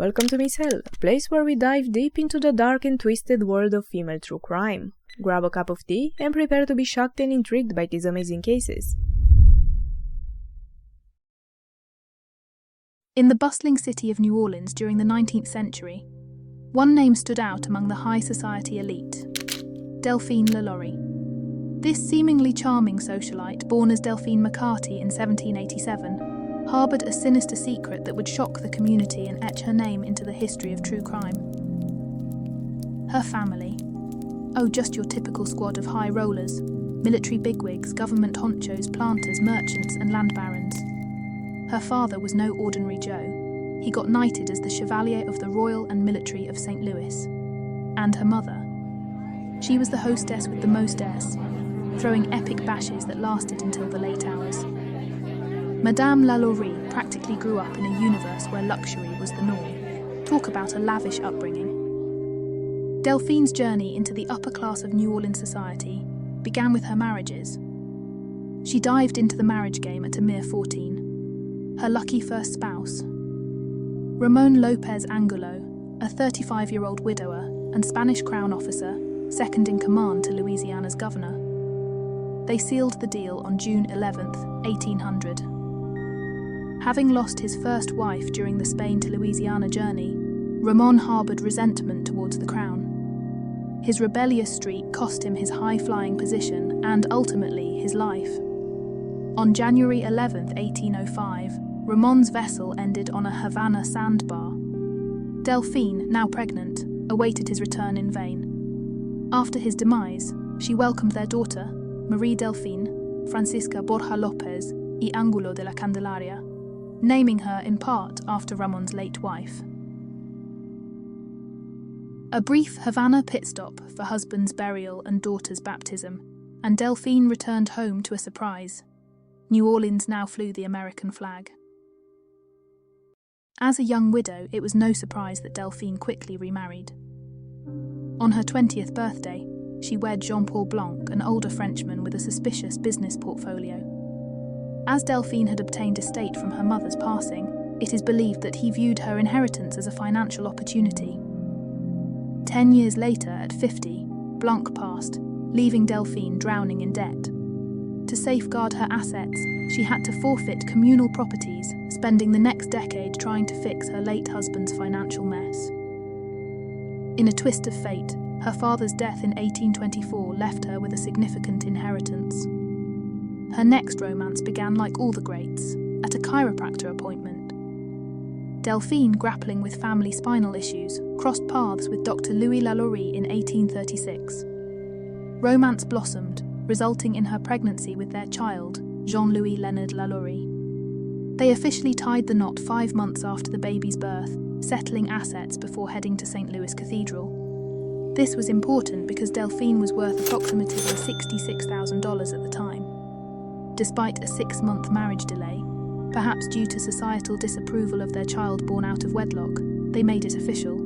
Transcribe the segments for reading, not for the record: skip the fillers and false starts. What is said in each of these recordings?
Welcome to Misshell, a place where we dive deep into the dark and twisted world of female true crime. Grab a cup of tea and prepare to be shocked and intrigued by these amazing cases. In the bustling city of New Orleans during the 19th century, one name stood out among the high society elite: Delphine LaLaurie. This seemingly charming socialite, born as Delphine McCarty in 1787, harboured a sinister secret that would shock the community and etch her name into the history of true crime. Her family. Oh, just your typical squad of high rollers, military bigwigs, government honchos, planters, merchants and land barons. Her father was no ordinary Joe. He got knighted as the Chevalier of the Royal and Military of St. Louis. And her mother. She was the hostess with the mostess, throwing epic bashes that lasted until the late hours. Madame LaLaurie practically grew up in a universe where luxury was the norm. Talk about a lavish upbringing. Delphine's journey into the upper class of New Orleans society began with her marriages. She dived into the marriage game at a mere 14. Her lucky first spouse, Ramon Lopez Angulo, a 35-year-old widower and Spanish crown officer, second in command to Louisiana's governor. They sealed the deal on June 11th, 1800. Having lost his first wife during the Spain to Louisiana journey, Ramon harboured resentment towards the crown. His rebellious streak cost him his high-flying position and, ultimately, his life. On January 11, 1805, Ramon's vessel ended on a Havana sandbar. Delphine, now pregnant, awaited his return in vain. After his demise, she welcomed their daughter, Marie Delphine, Francisca Borja Lopez y Angulo de la Candelaria, naming her in part after Ramon's late wife. A brief Havana pit stop for husband's burial and daughter's baptism, and Delphine returned home to a surprise. New Orleans now flew the American flag. As a young widow, it was no surprise that Delphine quickly remarried. On her 20th birthday, she wed Jean-Paul Blanc, an older Frenchman with a suspicious business portfolio. As Delphine had obtained estate from her mother's passing, it is believed that he viewed her inheritance as a financial opportunity. 10 years later, at 50, Blanc passed, leaving Delphine drowning in debt. To safeguard her assets, she had to forfeit communal properties, spending the next decade trying to fix her late husband's financial mess. In a twist of fate, her father's death in 1824 left her with a significant inheritance. Her next romance began like all the greats, at a chiropractor appointment. Delphine, grappling with family spinal issues, crossed paths with Dr. Louis LaLaurie in 1836. Romance blossomed, resulting in her pregnancy with their child, Jean-Louis Leonard LaLaurie. They officially tied the knot 5 months after the baby's birth, settling assets before heading to St. Louis Cathedral. This was important because Delphine was worth approximately $66,000 at the time. Despite a 6-month marriage delay, perhaps due to societal disapproval of their child born out of wedlock, they made it official.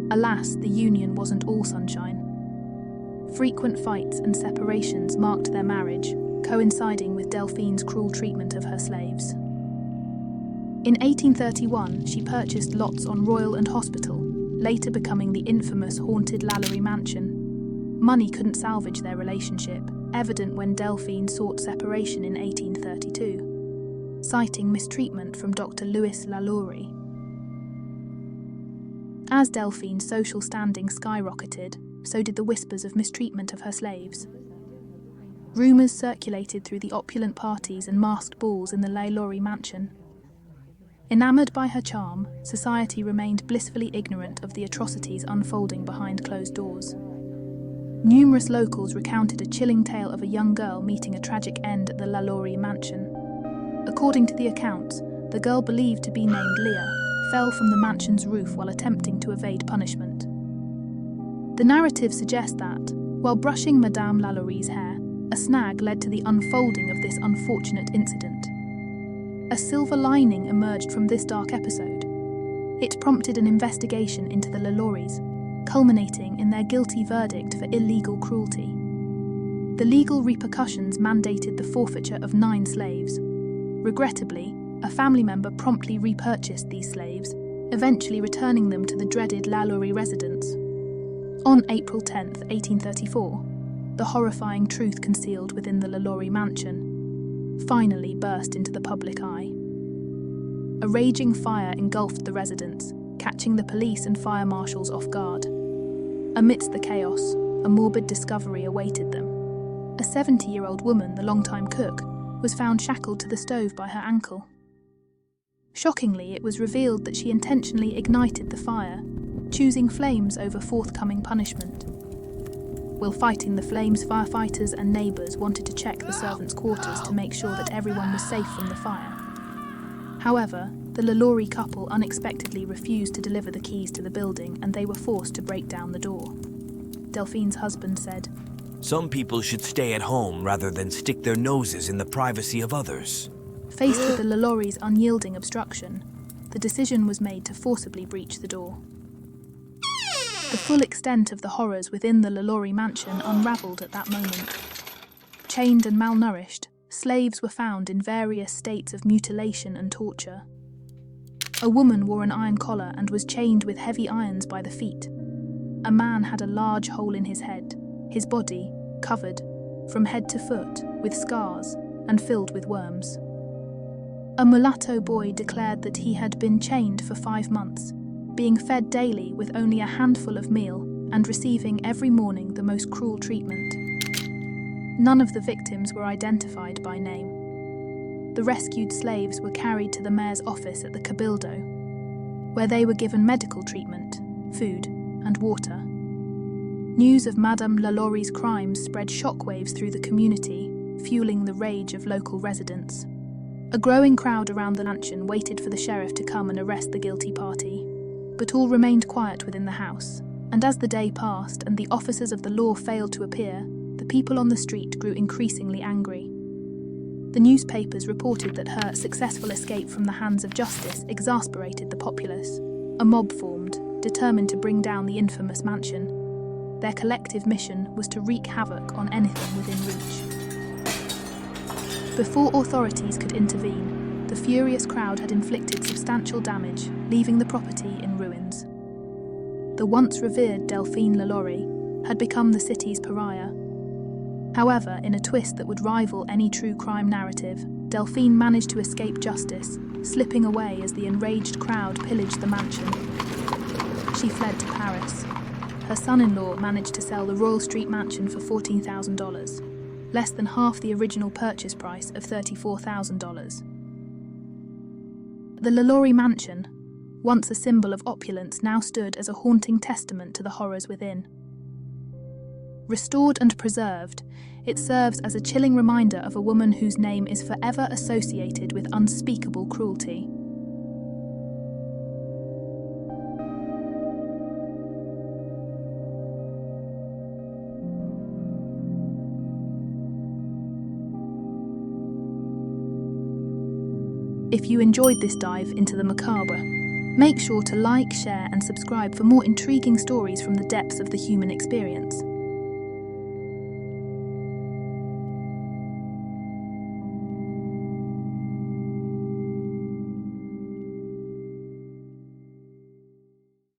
Alas, the union wasn't all sunshine. Frequent fights and separations marked their marriage, coinciding with Delphine's cruel treatment of her slaves. In 1831, she purchased lots on Royal and Hospital, later becoming the infamous haunted LaLaurie mansion. Money couldn't salvage their relationship, evident when Delphine sought separation in 1832, citing mistreatment from Dr. Louis LaLaurie. As Delphine's social standing skyrocketed, so did the whispers of mistreatment of her slaves. Rumours circulated through the opulent parties and masked balls in the LaLaurie mansion. Enamoured by her charm, society remained blissfully ignorant of the atrocities unfolding behind closed doors. Numerous locals recounted a chilling tale of a young girl meeting a tragic end at the LaLaurie mansion. According to the accounts, the girl believed to be named Leah fell from the mansion's roof while attempting to evade punishment. The narrative suggests that, while brushing Madame LaLaurie's hair, a snag led to the unfolding of this unfortunate incident. A silver lining emerged from this dark episode. It prompted an investigation into the LaLaurie's, culminating in their guilty verdict for illegal cruelty. The legal repercussions mandated the forfeiture of 9 slaves. Regrettably, a family member promptly repurchased these slaves, eventually returning them to the dreaded LaLaurie residence. On April 10, 1834, the horrifying truth concealed within the LaLaurie mansion finally burst into the public eye. A raging fire engulfed the residence, catching the police and fire marshals off guard. Amidst the chaos, a morbid discovery awaited them. A 70-year-old woman, the longtime cook, was found shackled to the stove by her ankle. Shockingly, it was revealed that she intentionally ignited the fire, choosing flames over forthcoming punishment. While fighting the flames, firefighters and neighbours wanted to check the servants' quarters to make sure that everyone was safe from the fire. However, the LaLaurie couple unexpectedly refused to deliver the keys to the building, and they were forced to break down the door. Delphine's husband said, "Some people should stay at home rather than stick their noses in the privacy of others." Faced with the LaLaurie's unyielding obstruction, the decision was made to forcibly breach the door. The full extent of the horrors within the LaLaurie mansion unravelled at that moment. Chained and malnourished, slaves were found in various states of mutilation and torture. A woman wore an iron collar and was chained with heavy irons by the feet. A man had a large hole in his head, his body covered, from head to foot, with scars and filled with worms. A mulatto boy declared that he had been chained for 5 months, being fed daily with only a handful of meal and receiving every morning the most cruel treatment. None of the victims were identified by name. The rescued slaves were carried to the mayor's office at the Cabildo, where they were given medical treatment, food, and water. News of Madame LaLaurie's crimes spread shockwaves through the community, fueling the rage of local residents. A growing crowd around the mansion waited for the sheriff to come and arrest the guilty party, but all remained quiet within the house, and as the day passed and the officers of the law failed to appear, the people on the street grew increasingly angry. The newspapers reported that her successful escape from the hands of justice exasperated the populace. A mob formed, determined to bring down the infamous mansion. Their collective mission was to wreak havoc on anything within reach. Before authorities could intervene, the furious crowd had inflicted substantial damage, leaving the property in ruins. The once revered Delphine LaLaurie had become the city's pariah. However, in a twist that would rival any true crime narrative, Delphine managed to escape justice, slipping away as the enraged crowd pillaged the mansion. She fled to Paris. Her son-in-law managed to sell the Royal Street mansion for $14,000, less than half the original purchase price of $34,000. The LaLaurie mansion, once a symbol of opulence, now stood as a haunting testament to the horrors within. Restored and preserved, it serves as a chilling reminder of a woman whose name is forever associated with unspeakable cruelty. If you enjoyed this dive into the macabre, make sure to like, share and subscribe for more intriguing stories from the depths of the human experience.